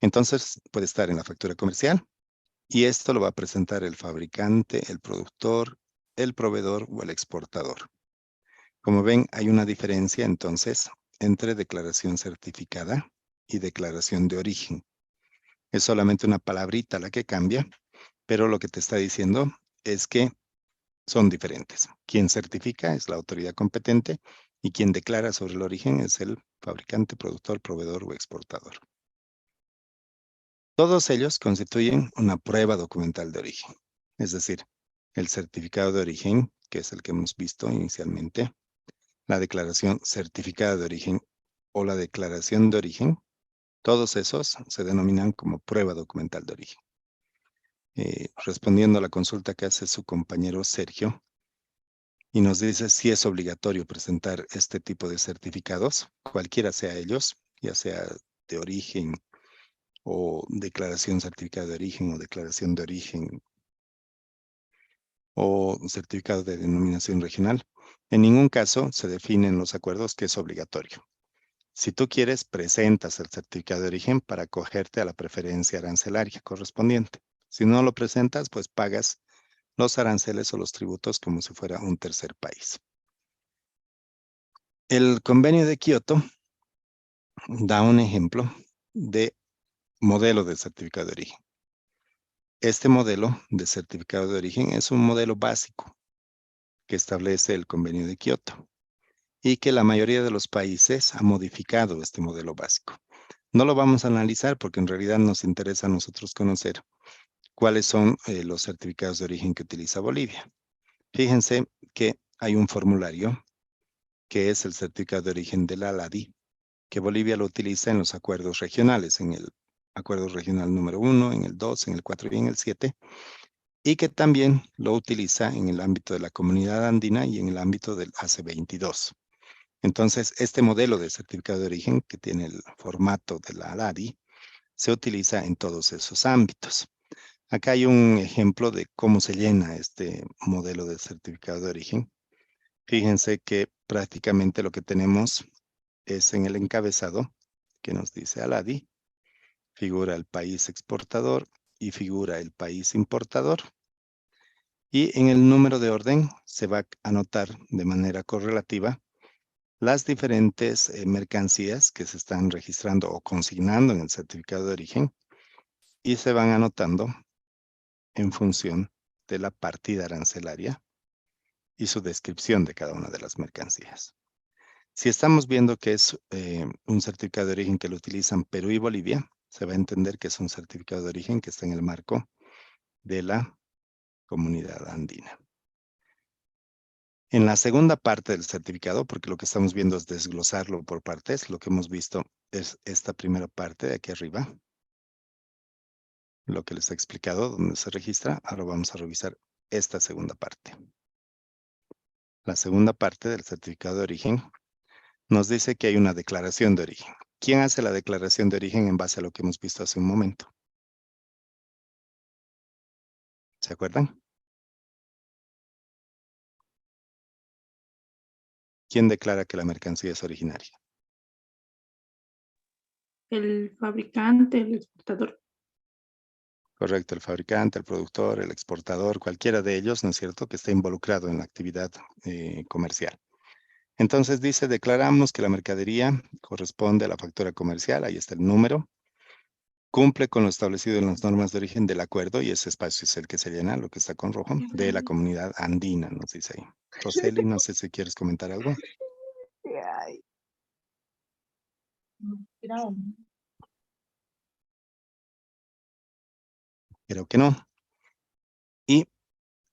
entonces puede estar en la factura comercial y esto lo va a presentar el fabricante, el productor, el proveedor o el exportador. Como ven, hay una diferencia entonces entre declaración certificada y declaración de origen. Es solamente una palabrita la que cambia, pero lo que te está diciendo es que son diferentes. Quien certifica es la autoridad competente y quien declara sobre el origen es el fabricante, productor, proveedor o exportador. Todos ellos constituyen una prueba documental de origen, es decir, el certificado de origen, que es el que hemos visto inicialmente, la declaración certificada de origen o la declaración de origen, todos esos se denominan como prueba documental de origen. Respondiendo a la consulta que hace su compañero Sergio, y nos dice si es obligatorio presentar este tipo de certificados, cualquiera sea ellos, ya sea de origen o declaración certificada de origen o declaración de origen o certificado de denominación regional. En ningún caso se define en los acuerdos que es obligatorio. Si tú quieres, presentas el certificado de origen para acogerte a la preferencia arancelaria correspondiente. Si no lo presentas, pues pagas los aranceles o los tributos como si fuera un tercer país. El convenio de Kioto da un ejemplo de modelo de certificado de origen. Este modelo de certificado de origen es un modelo básico que establece el convenio de Kioto y que la mayoría de los países ha modificado este modelo básico. No lo vamos a analizar porque en realidad nos interesa a nosotros conocer cuáles son los certificados de origen que utiliza Bolivia. Fíjense que hay un formulario que es el certificado de origen de la ALADI, que Bolivia lo utiliza en los acuerdos regionales, en el acuerdo regional número 1, en el 2, en el 4 y en el 7, y que también lo utiliza en el ámbito de la comunidad andina y en el ámbito del AC22. Entonces, este modelo de certificado de origen, que tiene el formato de la ALADI, se utiliza en todos esos ámbitos. Acá hay un ejemplo de cómo se llena este modelo de certificado de origen. Fíjense que prácticamente lo que tenemos es en el encabezado que nos dice ALADI, figura el país exportador y figura el país importador. Y en el número de orden se va a anotar de manera correlativa las diferentes mercancías que se están registrando o consignando en el certificado de origen y se van anotando en función de la partida arancelaria y su descripción de cada una de las mercancías. Si estamos viendo que es un certificado de origen que lo utilizan Perú y Bolivia, se va a entender que es un certificado de origen que está en el marco de la comunidad andina. En la segunda parte del certificado, porque lo que estamos viendo es desglosarlo por partes, lo que hemos visto es esta primera parte de aquí arriba, lo que les he explicado, donde se registra. Ahora vamos a revisar esta segunda parte. La segunda parte del certificado de origen nos dice que hay una declaración de origen. ¿Quién hace la declaración de origen en base a lo que hemos visto hace un momento? ¿Se acuerdan? ¿Quién declara que la mercancía es originaria? El fabricante, el exportador. Correcto, el fabricante, el productor, el exportador, cualquiera de ellos, ¿no es cierto?, que esté involucrado en la actividad comercial. Entonces dice, declaramos que la mercadería corresponde a la factura comercial, ahí está el número, cumple con lo establecido en las normas de origen del acuerdo, y ese espacio es el que se llena, lo que está con rojo, de la comunidad andina, nos dice ahí. Roseli, no sé si quieres comentar algo. Creo que no. Y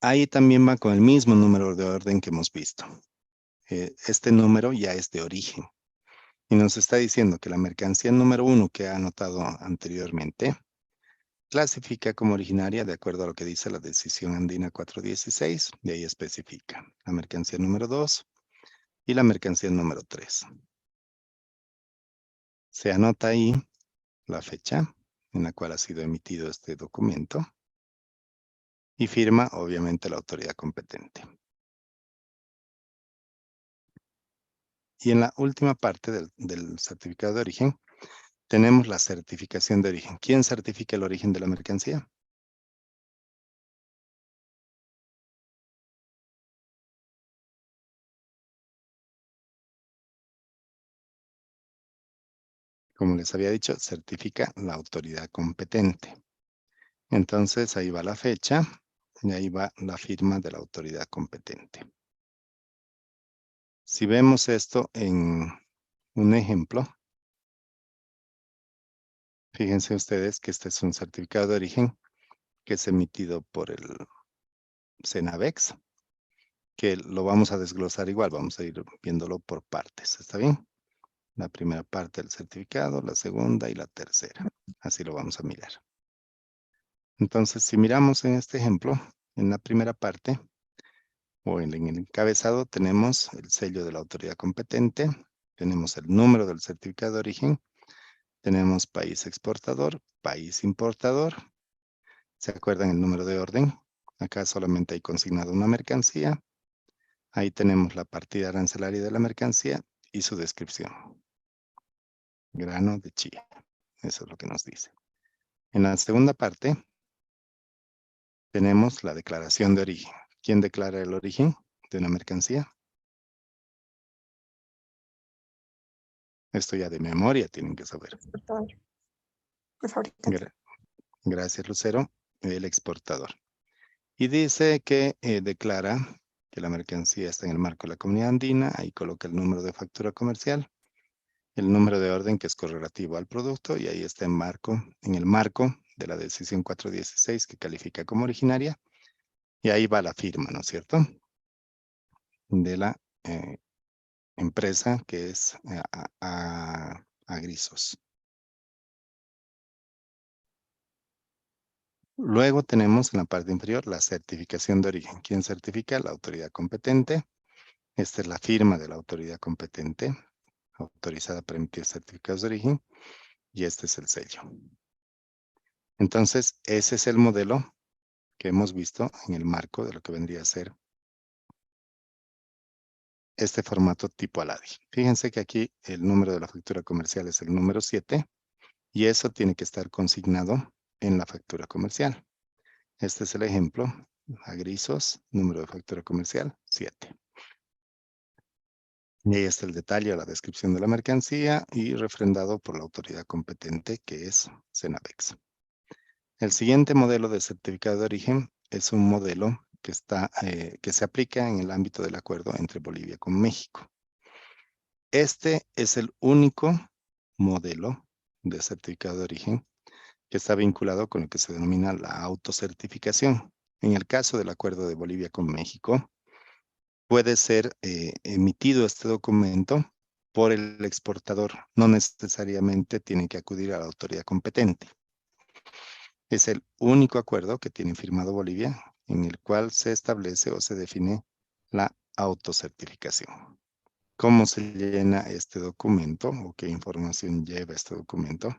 ahí también va con el mismo número de orden que hemos visto. Este número ya es de origen. Y nos está diciendo que la mercancía número 1 que ha anotado anteriormente clasifica como originaria de acuerdo a lo que dice la decisión andina 416, de ahí especifica la mercancía número 2 y la mercancía número 3. Se anota ahí la fecha en la cual ha sido emitido este documento y firma obviamente la autoridad competente. Y en la última parte del certificado de origen tenemos la certificación de origen. ¿Quién certifica el origen de la mercancía? Como les había dicho, certifica la autoridad competente. Entonces ahí va la fecha y ahí va la firma de la autoridad competente. Si vemos esto en un ejemplo, fíjense ustedes que este es un certificado de origen que es emitido por el Cenavex, que lo vamos a desglosar igual, vamos a ir viéndolo por partes, ¿está bien? La primera parte del certificado, la segunda y la tercera. Así lo vamos a mirar. Entonces, si miramos en este ejemplo, en la primera parte, o en el encabezado, tenemos el sello de la autoridad competente, tenemos el número del certificado de origen, tenemos país exportador, país importador. ¿Se acuerdan el número de orden? Acá solamente hay consignado una mercancía. Ahí tenemos la partida arancelaria de la mercancía y su descripción. Grano de chía. Eso es lo que nos dice. En la segunda parte, tenemos la declaración de origen. ¿Quién declara el origen de una mercancía? Esto ya de memoria tienen que saber. Exportador. El fabricante. Gracias, Lucero. El exportador. Y dice que declara que la mercancía está en el marco de la Comunidad Andina. Ahí coloca el número de factura comercial, el número de orden que es correlativo al producto, y ahí está en el marco de la decisión 416 que califica como originaria. Y ahí va la firma, ¿no es cierto? De la empresa que es Agrisos. Luego tenemos en la parte inferior la certificación de origen. ¿Quién certifica? La autoridad competente. Esta es la firma de la autoridad competente, autorizada para emitir certificados de origen. Y este es el sello. Entonces, ese es el modelo que hemos visto en el marco de lo que vendría a ser este formato tipo ALADI. Fíjense que aquí el número de la factura comercial es el número 7 y eso tiene que estar consignado en la factura comercial. Este es el ejemplo. Agrisos, número de factura comercial, 7. Y ahí está el detalle o la descripción de la mercancía y refrendado por la autoridad competente que es Cenavex. El siguiente modelo de certificado de origen es un modelo que se aplica en el ámbito del acuerdo entre Bolivia con México. Este es el único modelo de certificado de origen que está vinculado con lo que se denomina la autocertificación. En el caso del acuerdo de Bolivia con México, puede ser emitido este documento por el exportador. No necesariamente tiene que acudir a la autoridad competente. Es el único acuerdo que tiene firmado Bolivia en el cual se establece o se define la autocertificación. ¿Cómo se llena este documento o qué información lleva este documento?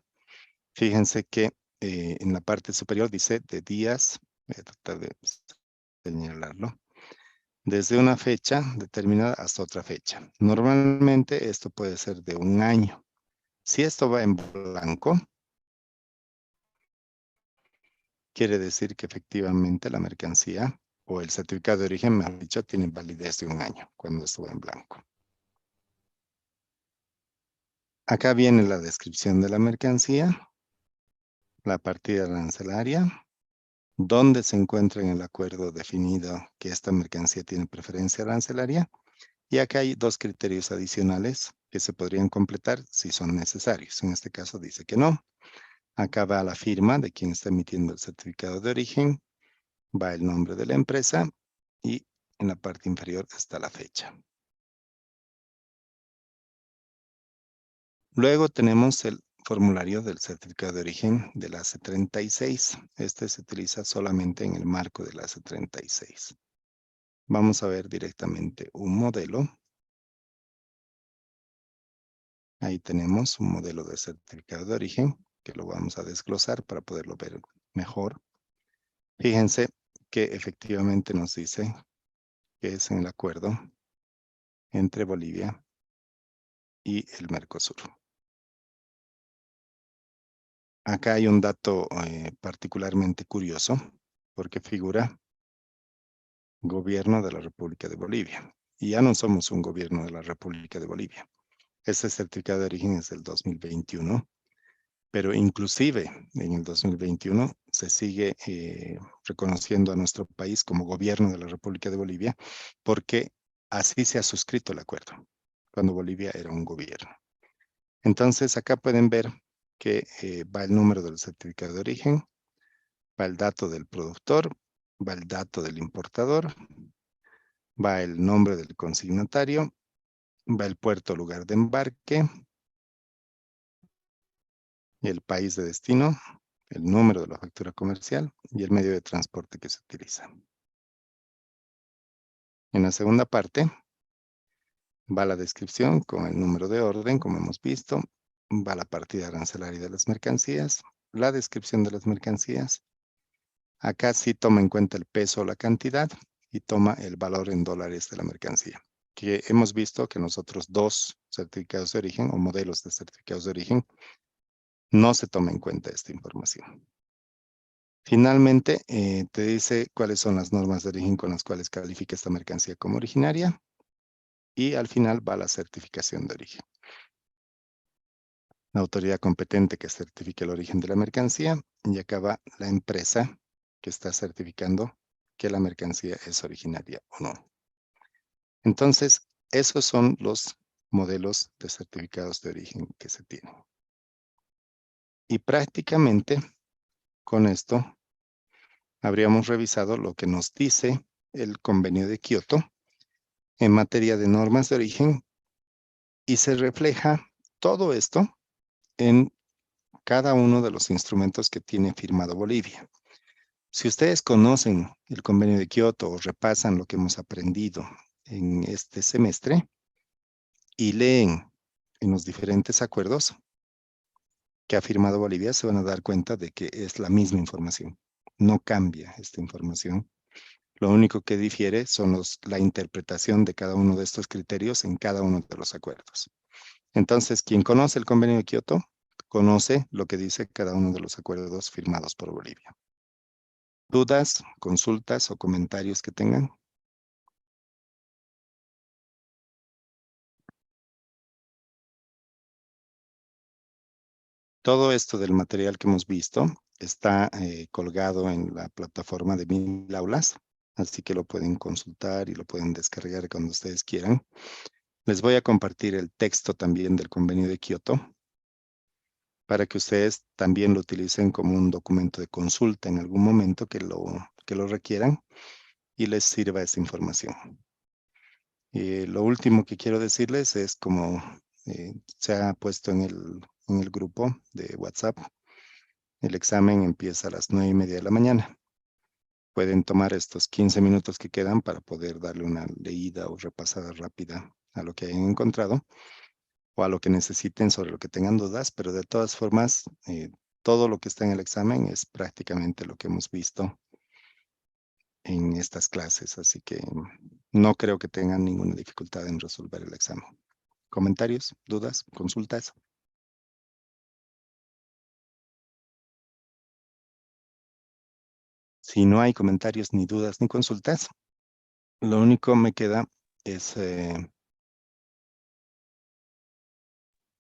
Fíjense que en la parte superior dice de días, voy a tratar de señalarlo, desde una fecha determinada hasta otra fecha. Normalmente esto puede ser de un año. Si esto va en blanco, quiere decir que efectivamente la mercancía o el certificado de origen, mejor dicho, tiene validez de un año cuando esto va en blanco. Acá viene la descripción de la mercancía, la partida arancelaria, donde se encuentra en el acuerdo definido que esta mercancía tiene preferencia arancelaria, y acá hay dos criterios adicionales que se podrían completar si son necesarios. En este caso dice que no. Acá va la firma de quien está emitiendo el certificado de origen, va el nombre de la empresa y en la parte inferior está la fecha. Luego tenemos el formulario del certificado de origen del AC36. Este se utiliza solamente en el marco del AC36. Vamos a ver directamente un modelo. Ahí tenemos un modelo de certificado de origen que lo vamos a desglosar para poderlo ver mejor. Fíjense que efectivamente nos dice que es en el acuerdo entre Bolivia y el Mercosur. Acá hay un dato particularmente curioso porque figura Gobierno de la República de Bolivia. Y ya no somos un gobierno de la República de Bolivia. Este certificado de origen es del 2021, pero inclusive en el 2021 se sigue reconociendo a nuestro país como gobierno de la República de Bolivia porque así se ha suscrito el acuerdo, cuando Bolivia era un gobierno. Entonces acá pueden ver que va el número del certificado de origen, va el dato del productor, va el dato del importador, va el nombre del consignatario, va el puerto o lugar de embarque, el país de destino, el número de la factura comercial y el medio de transporte que se utiliza. En la segunda parte va la descripción con el número de orden, como hemos visto, va la partida arancelaria de las mercancías, la descripción de las mercancías. Acá sí toma en cuenta el peso o la cantidad y toma el valor en dólares de la mercancía. Que hemos visto que nosotros dos certificados de origen o modelos de certificados de origen no se toma en cuenta esta información. Finalmente, te dice cuáles son las normas de origen con las cuales califica esta mercancía como originaria y al final va la certificación de origen. la autoridad competente que certifique el origen de la mercancía, y acá va la empresa que está certificando que la mercancía es originaria o no. Entonces, esos son los modelos de certificados de origen que se tienen. Y prácticamente con esto habríamos revisado lo que nos dice el Convenio de Kioto en materia de normas de origen, y se refleja todo esto en cada uno de los instrumentos que tiene firmado Bolivia. Si ustedes conocen el Convenio de Kioto o repasan lo que hemos aprendido en este semestre y leen en los diferentes acuerdos que ha firmado Bolivia, se van a dar cuenta de que es la misma información. No cambia esta información. Lo único que difiere son la interpretación de cada uno de estos criterios en cada uno de los acuerdos. Entonces, quien conoce el Convenio de Kioto, conoce lo que dice cada uno de los acuerdos firmados por Bolivia. ¿Dudas, consultas o comentarios que tengan? Todo esto del material que hemos visto está colgado en la plataforma de 1000 aulas, así que lo pueden consultar y lo pueden descargar cuando ustedes quieran. Les voy a compartir el texto también del Convenio de Kioto para que ustedes también lo utilicen como un documento de consulta en algún momento que lo requieran y les sirva esa información. Lo último que quiero decirles es, como se ha puesto en el grupo de WhatsApp, el examen empieza a las 9:30 de la mañana. Pueden tomar estos 15 minutos que quedan para poder darle una leída o repasada rápida a lo que hayan encontrado o a lo que necesiten sobre lo que tengan dudas, pero de todas formas, todo lo que está en el examen es prácticamente lo que hemos visto en estas clases, así que no creo que tengan ninguna dificultad en resolver el examen. ¿Comentarios, dudas, consultas? Si no hay comentarios, ni dudas, ni consultas, lo único me queda es...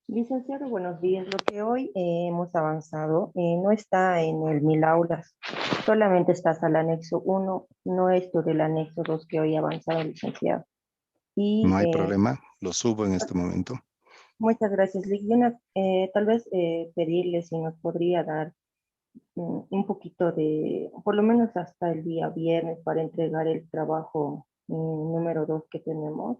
Licenciado, buenos días. Lo que hoy hemos avanzado no está en el 1000 aulas, solamente está hasta el anexo 1, no esto del anexo 2 que hoy ha avanzado, licenciado. Y no hay problema, lo subo en este momento. muchas gracias, Lic. Tal vez pedirle si nos podría dar un poquito de, por lo menos hasta el día viernes, para entregar el trabajo número 2 que tenemos,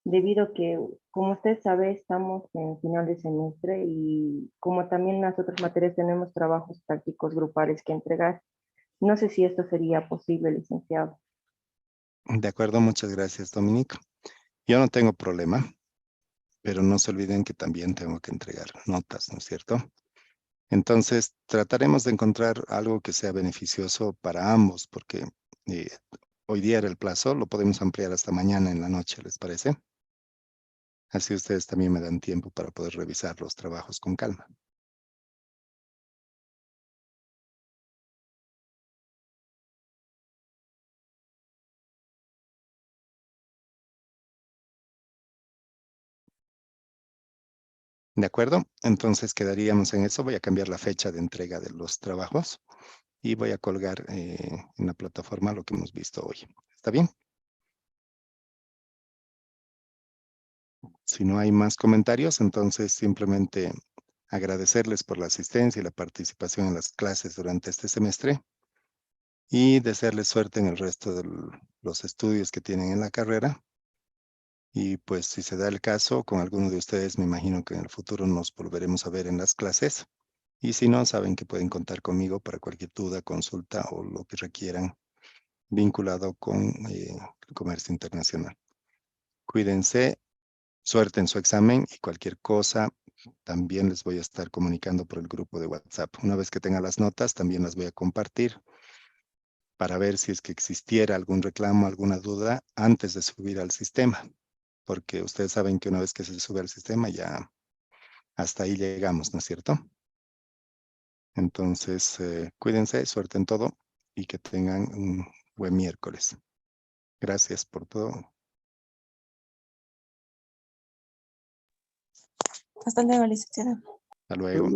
debido a que, como usted sabe, estamos en final de semestre y como también en las otras materias tenemos trabajos prácticos grupales que entregar. No sé si esto sería posible, licenciado. De acuerdo, muchas gracias, Dominic. Yo no tengo problema, pero no se olviden que también tengo que entregar notas, ¿no es cierto? Entonces, trataremos de encontrar algo que sea beneficioso para ambos, porque hoy día era el plazo, lo podemos ampliar hasta mañana en la noche, ¿les parece? Así ustedes también me dan tiempo para poder revisar los trabajos con calma. ¿De acuerdo? Entonces quedaríamos en eso. Voy a cambiar la fecha de entrega de los trabajos y voy a colgar en la plataforma lo que hemos visto hoy. ¿Está bien? Si no hay más comentarios, entonces simplemente agradecerles por la asistencia y la participación en las clases durante este semestre y desearles suerte en el resto de los estudios que tienen en la carrera. Y pues si se da el caso, con alguno de ustedes me imagino que en el futuro nos volveremos a ver en las clases. Y si no, saben que pueden contar conmigo para cualquier duda, consulta o lo que requieran vinculado con el comercio internacional. Cuídense, suerte en su examen y cualquier cosa también les voy a estar comunicando por el grupo de WhatsApp. Una vez que tenga las notas, también las voy a compartir para ver si es que existiera algún reclamo, alguna duda antes de subir al sistema. Porque ustedes saben que una vez que se sube al sistema ya hasta ahí llegamos, ¿no es cierto? Entonces, cuídense, suerte en todo y que tengan un buen miércoles. Gracias por todo. Hasta luego, licenciada. Hasta luego.